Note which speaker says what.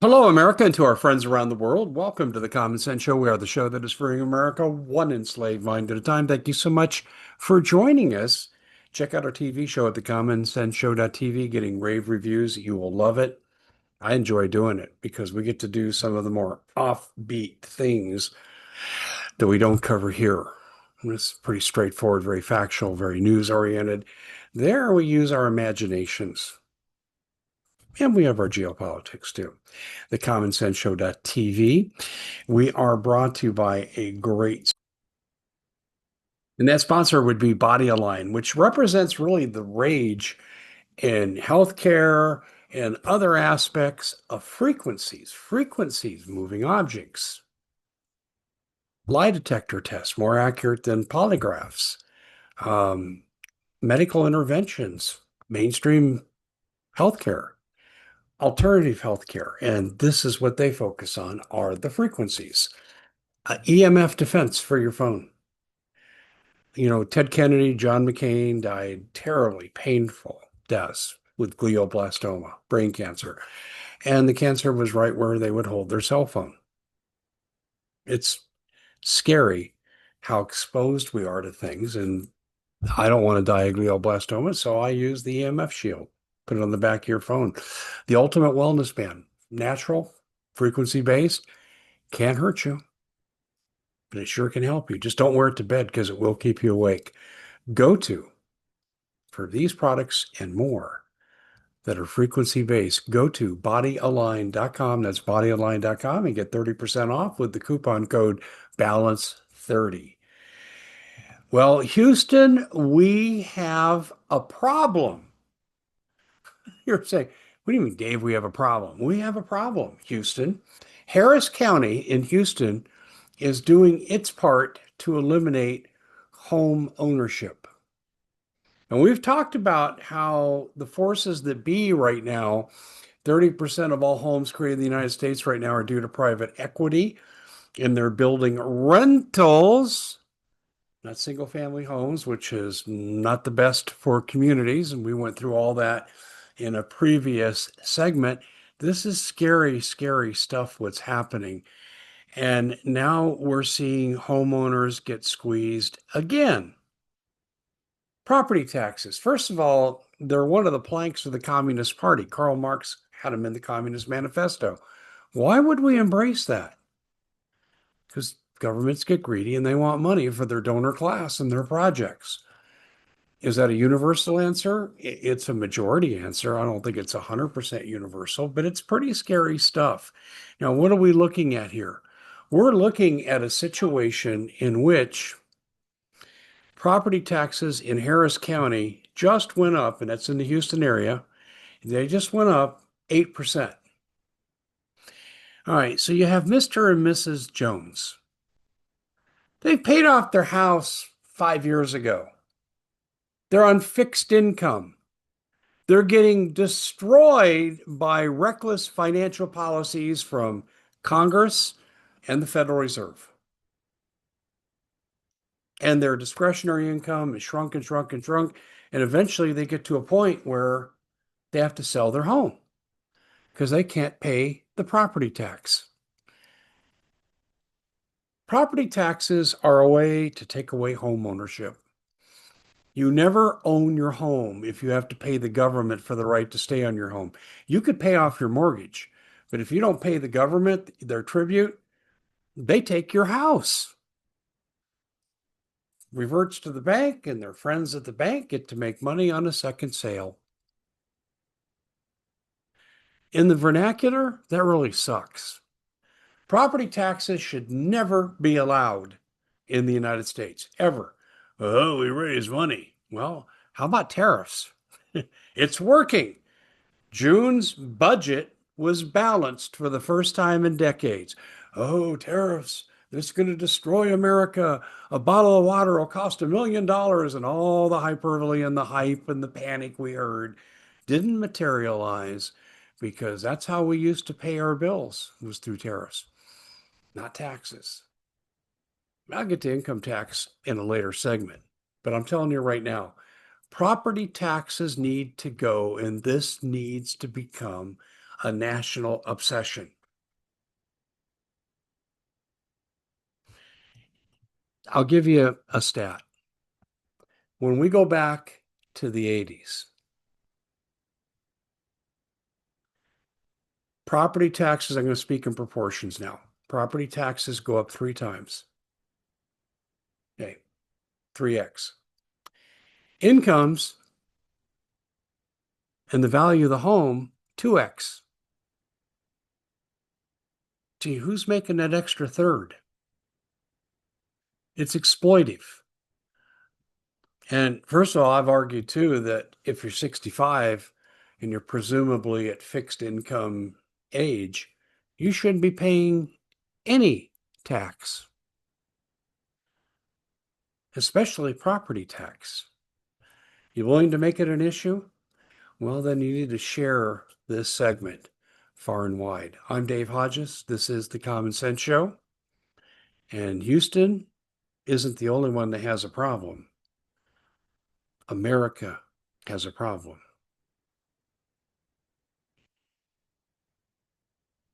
Speaker 1: Hello, America, and to our friends around the world. Welcome to the Common Sense Show. We are the show that is freeing America one enslaved mind at a time. Thank you so much for joining us. Check out our TV show at thecommonsenseshow.tv, getting rave reviews. You will love it. I enjoy doing it because we get to do some of the more offbeat things that we don't cover here. It's pretty straightforward, very factual, very news oriented. There we use our imaginations. And we have our geopolitics too. The commonsenseshow.tv. We are brought to you by a great, and that sponsor would be Body Align, which represents really the rage in healthcare and other aspects of frequencies, moving objects, lie detector tests, more accurate than polygraphs, um, medical interventions, mainstream healthcare, alternative healthcare. And this is what they focus on are the frequencies. EMF defense for your phone. Ted Kennedy, John McCain died terribly painful deaths with glioblastoma, brain cancer. And the cancer was right where they would hold their cell phone. It's scary how exposed we are to things. And I don't want to die of glioblastoma, so I use the EMF shield, put it on the back of your phone. The ultimate wellness band, natural, frequency based, can't hurt you, but it sure can help you. Just don't wear it to bed because it will keep you awake. Go to for these products and more that are frequency based. Go to bodyalign.com. That's bodyalign.com and get 30% off with the coupon code BALANCE30. Well, Houston, we have a problem. You're saying, what do you mean, Dave? We have a problem. We have a problem, Houston. Harris County in Houston is doing its part to eliminate home ownership. And we've talked about how the forces that be right now, 30% of all homes created in the United States right now are due to private equity, and they're building rentals, not single family homes, which is not the best for communities. And we went through all that in a previous segment. This is scary, scary stuff, what's happening. And now we're seeing homeowners get squeezed again. Property taxes. First of all, they're one of the planks of the Communist Party. Karl Marx had them in the Communist Manifesto. Why would we embrace that? Because governments get greedy and they want money for their donor class and their projects. Is that a universal answer? It's a majority answer. I don't think it's 100% universal, but it's pretty scary stuff. Now, what are we looking at here? We're looking at a situation in which property taxes in Harris County just went up, and that's in the Houston area. They just went up 8%. All right, so you have Mr. and Mrs. Jones. They paid off their house 5 years ago. They're on fixed income. They're getting destroyed by reckless financial policies from Congress and the Federal Reserve. And their discretionary income is shrunk and shrunk and shrunk. And eventually they get to a point where they have to sell their home because they can't pay the property tax. Property taxes are a way to take away home ownership. You never own your home if you have to pay the government for the right to stay on your home. You could pay off your mortgage, but if you don't pay the government their tribute, they take your house. Reverts to the bank, and their friends at the bank get to make money on a second sale. In the vernacular, that really sucks. Property taxes should never be allowed in the United States, ever. Oh, we raise money. Well, how about tariffs? It's working. June's budget was balanced for the first time in decades. Oh, tariffs. This is going to destroy America. A bottle of water will cost $1 million, and all the hyperbole and the hype and the panic we heard didn't materialize because that's how we used to pay our bills was through tariffs, not taxes. I'll get to income tax in a later segment, but I'm telling you right now, property taxes need to go, and this needs to become a national obsession. I'll give you a stat. When we go back to the 80s, property taxes, I'm going to speak in proportions now. Property taxes go up 3 times. Okay, 3x. Incomes and the value of the home, 2x. Gee, who's making that extra third? It's exploitive. And first of all, I've argued too that if you're 65 and you're presumably at fixed income age, you shouldn't be paying any tax, especially property tax. You willing to make it an issue? Well, then you need to share this segment far and wide. I'm Dave Hodges. This is the Common Sense Show. And Houston isn't the only one that has a problem. America has a problem.